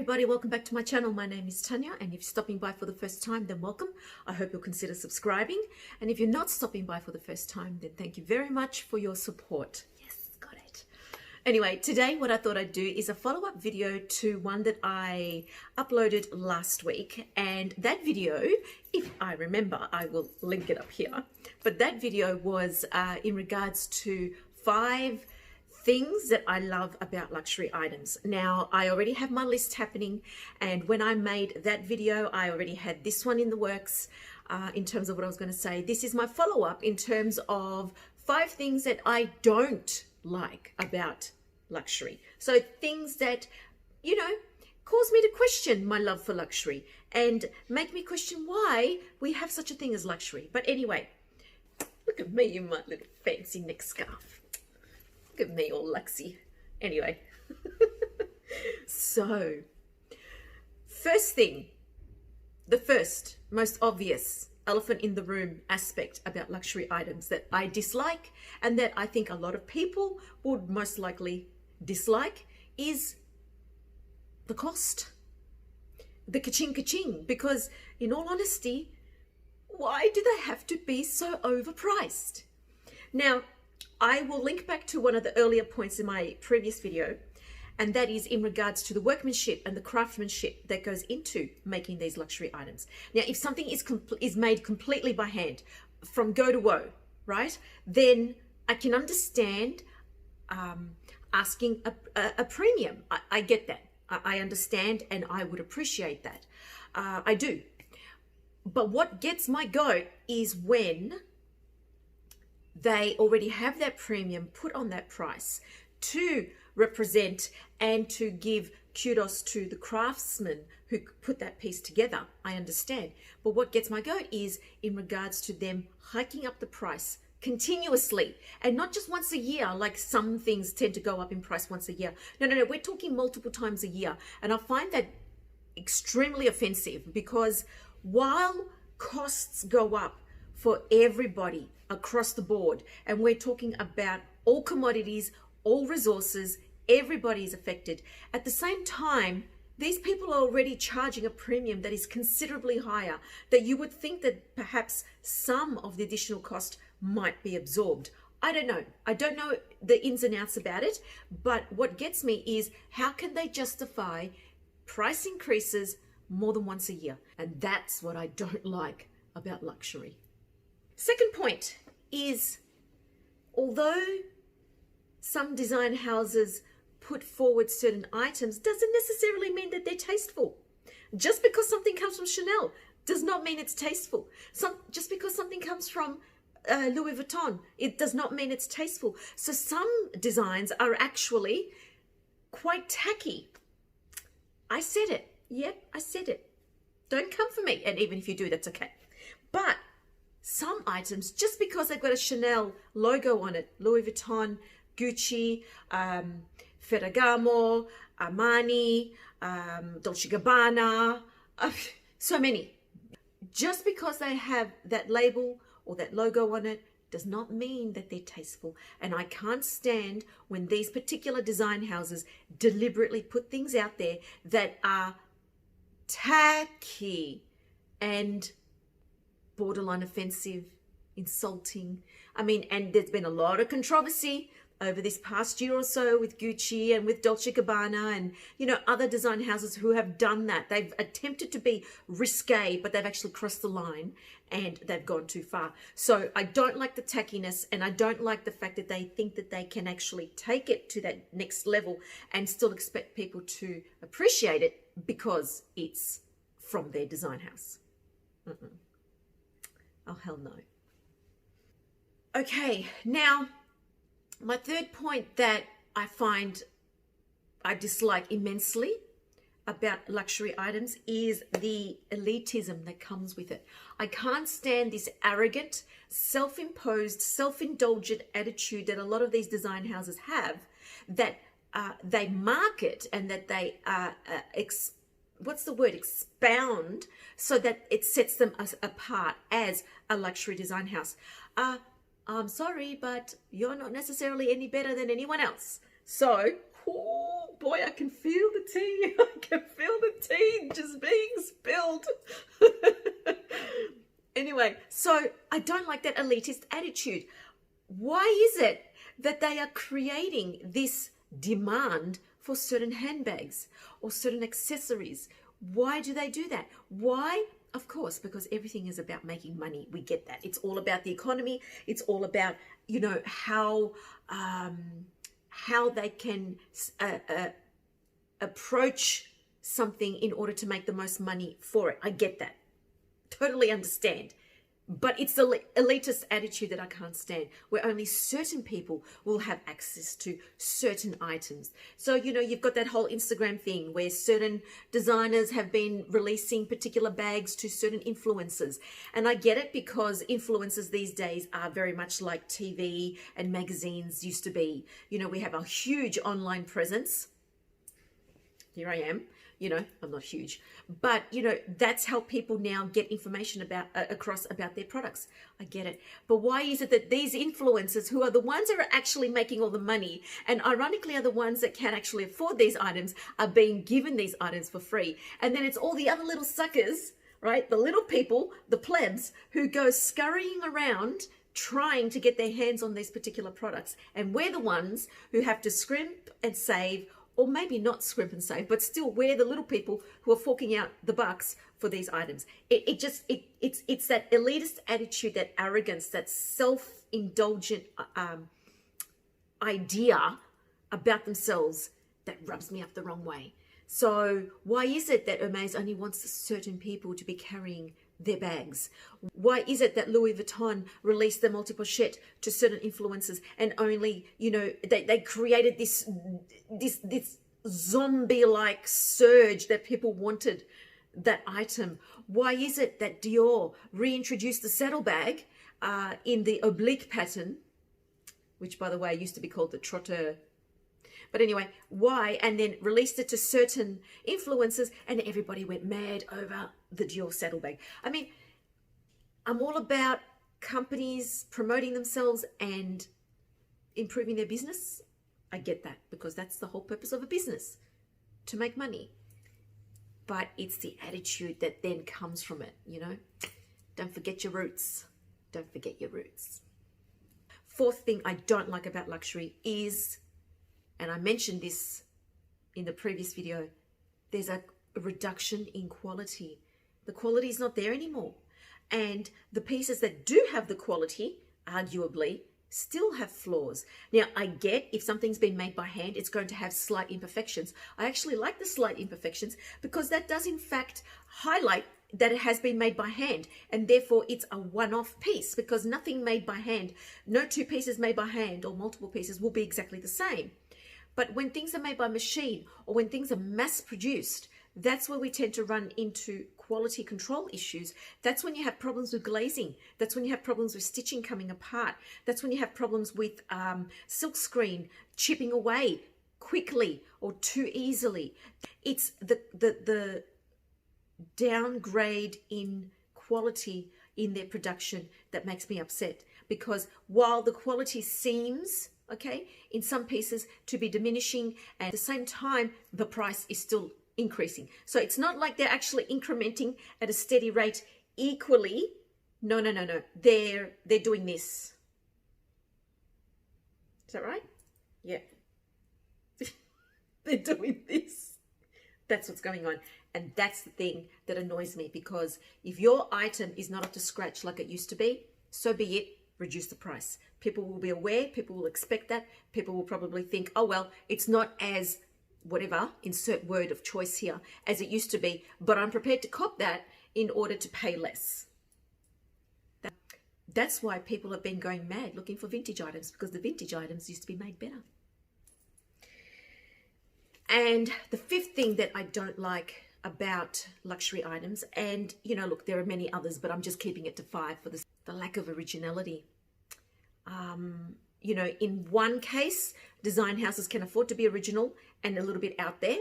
everybody, welcome back to my channel. My name is Tanya, and if you're stopping by for the first time, then welcome. I hope you'll consider subscribing, and if you're not stopping by for the first time, then thank you very much for your support. Yes, got it. Anyway, today what I thought I'd do is a follow-up video to one that I uploaded last week, and that video, if I remember, I will link it up here, but that video was in regards to 5 things that I love about luxury items. Now, I already have my list happening, and when I made that video, I already had this one in the works in terms of what I was going to say. This is my follow-up in terms of 5 things that I don't like about luxury. So things that, you know, cause me to question my love for luxury and make me question why we have such a thing as luxury. But anyway, look at me in my little fancy neck scarf. Look at me all luxy. Anyway, so first thing, the first most obvious elephant in the room aspect about luxury items that I dislike and that I think a lot of people would most likely dislike is the cost, the ka-ching, because in all honesty, why do they have to be so overpriced? Now, I will link back to one of the earlier points in my previous video, and that is in regards to the workmanship and the craftsmanship that goes into making these luxury items. Now, if something is made completely by hand, from go to woe, right, then I can understand asking a premium. I get that. I understand, and I would appreciate that. I do. But what gets my goat is when they already have that premium put on that price to represent and to give kudos to the craftsman who put that piece together. I understand. But what gets my goat is in regards to them hiking up the price continuously, and not just once a year, like some things tend to go up in price once a year. No, we're talking multiple times a year. And I find that extremely offensive, because while costs go up for everybody across the board, and we're talking about all commodities, all resources, everybody is affected. At the same time, these people are already charging a premium that is considerably higher, that you would think that perhaps some of the additional cost might be absorbed. I don't know. I don't know the ins and outs about it, but what gets me is how can they justify price increases more than once a year? And that's what I don't like about luxury. Second point is, although some design houses put forward certain items, doesn't necessarily mean that they're tasteful. Just because something comes from Chanel does not mean it's tasteful. Just because something comes from Louis Vuitton, it does not mean it's tasteful. So some designs are actually quite tacky. I said it. Yep, I said it. Don't come for me. And even if you do, that's okay. But some items, just because they've got a Chanel logo on it, Louis Vuitton, Gucci, Ferragamo, Armani, Dolce & Gabbana, so many. Just because they have that label or that logo on it does not mean that they're tasteful. And I can't stand when these particular design houses deliberately put things out there that are tacky and borderline offensive, insulting. I mean, and there's been a lot of controversy over this past year or so with Gucci and with Dolce & Gabbana and, you know, other design houses who have done that. They've attempted to be risque, but they've actually crossed the line and they've gone too far. So I don't like the tackiness, and I don't like the fact that they think that they can actually take it to that next level and still expect people to appreciate it because it's from their design house. Oh, hell no. Okay, now, my third point that I find I dislike immensely about luxury items is the elitism that comes with it. I can't stand this arrogant, self-imposed, self-indulgent attitude that a lot of these design houses have, that they market and that they expound so that it sets them apart as a luxury design house. I'm sorry, but you're not necessarily any better than anyone else. So, boy, I can feel the tea. I can feel the tea just being spilled. Anyway, so I don't like that elitist attitude. Why is it that they are creating this demand for certain handbags or certain accessories? Why do they do that? Why? Of course, because everything is about making money. We get that. It's all about the economy. It's all about, you know, how they can approach something in order to make the most money for it. I get that. Totally understand. But it's the elitist attitude that I can't stand, where only certain people will have access to certain items. So, you know, you've got that whole Instagram thing where certain designers have been releasing particular bags to certain influencers. And I get it, because influencers these days are very much like TV and magazines used to be. You know, we have a huge online presence. Here I am. You know, I'm not huge, but you know, that's how people now get information about across about their products. I get it. But why is it that these influencers, who are the ones that are actually making all the money, and ironically are the ones that can actually afford these items, are being given these items for free? And then it's all the other little suckers, right? The little people, the plebs, who go scurrying around trying to get their hands on these particular products. And we're the ones who have to scrimp and save, or maybe not scrimp and save, but still we're the little people who are forking out the bucks for these items. It's that elitist attitude, that arrogance, that self-indulgent idea about themselves that rubs me up the wrong way. So why is it that Hermes only wants certain people to be carrying their bags? Why is it that Louis Vuitton released the multi-pochette to certain influencers, and only, you know, they created this zombie-like surge that people wanted that item? Why is it that Dior reintroduced the saddlebag in the oblique pattern, which by the way used to be called the trotteur? But anyway, why? And then released it to certain influencers, and everybody went mad over the Dior saddlebag. I mean, I'm all about companies promoting themselves and improving their business. I get that, because that's the whole purpose of a business, to make money. But it's the attitude that then comes from it, you know? Don't forget your roots. Don't forget your roots. Fourth thing I don't like about luxury is, and I mentioned this in the previous video, there's a reduction in quality. The quality is not there anymore. And the pieces that do have the quality, arguably, still have flaws. Now, I get if something's been made by hand, it's going to have slight imperfections. I actually like the slight imperfections, because that does in fact highlight that it has been made by hand, and therefore it's a one-off piece, because nothing made by hand, no two pieces made by hand or multiple pieces will be exactly the same. But when things are made by machine, or when things are mass produced, that's where we tend to run into quality control issues. That's when you have problems with glazing. That's when you have problems with stitching coming apart. That's when you have problems with silk screen chipping away quickly or too easily. It's the downgrade in quality in their production that makes me upset, because while the quality seems, okay, in some pieces to be diminishing, and at the same time, the price is still increasing. So it's not like they're actually incrementing at a steady rate equally. No. They're doing this. Is that right? Yeah. They're doing this. That's what's going on. And that's the thing that annoys me, because if your item is not up to scratch like it used to be, so be it. Reduce the price. People will be aware. People will expect that. People will probably think, oh, well, it's not as whatever, insert word of choice here, as it used to be, but I'm prepared to cop that in order to pay less. That's why people have been going mad looking for vintage items, because the vintage items used to be made better. And the fifth thing that I don't like about luxury items, and you know, look, there are many others, but I'm just keeping it to 5 for the lack of originality. You know, in one case, design houses can afford to be original and a little bit out there.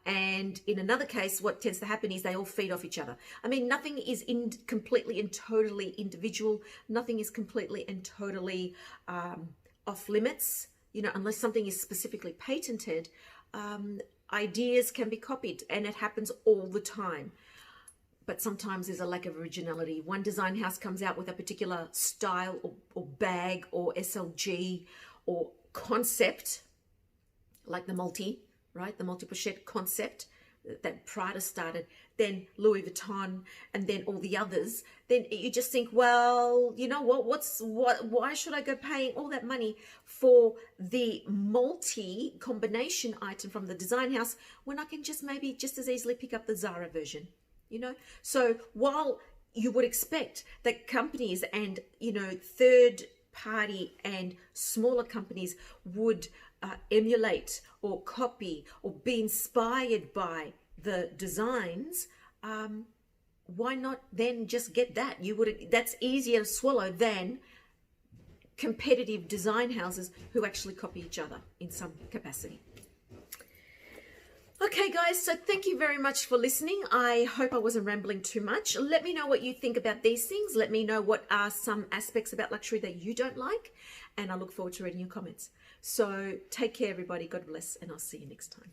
And in another case, what tends to happen is they all feed off each other. I mean, nothing is completely and totally individual. Nothing is completely and totally off limits. you know, unless something is specifically patented, ideas can be copied, and it happens all the time. But sometimes there's a lack of originality. One design house comes out with a particular style or bag or SLG or concept, like the right? The multi-pochette concept that Prada started, then Louis Vuitton, and then all the others. Then you just think, well, you know what? Why should I go paying all that money for the multi-combination item from the design house when I can just maybe just as easily pick up the Zara version? You know, so while you would expect that companies and, you know, third party and smaller companies would emulate or copy or be inspired by the designs, why not then just get that? That's easier to swallow than competitive design houses who actually copy each other in some capacity. Okay, guys, so thank you very much for listening. I hope I wasn't rambling too much. Let me know what you think about these things. Let me know what are some aspects about luxury that you don't like, and I look forward to reading your comments. So take care, everybody. God bless, and I'll see you next time.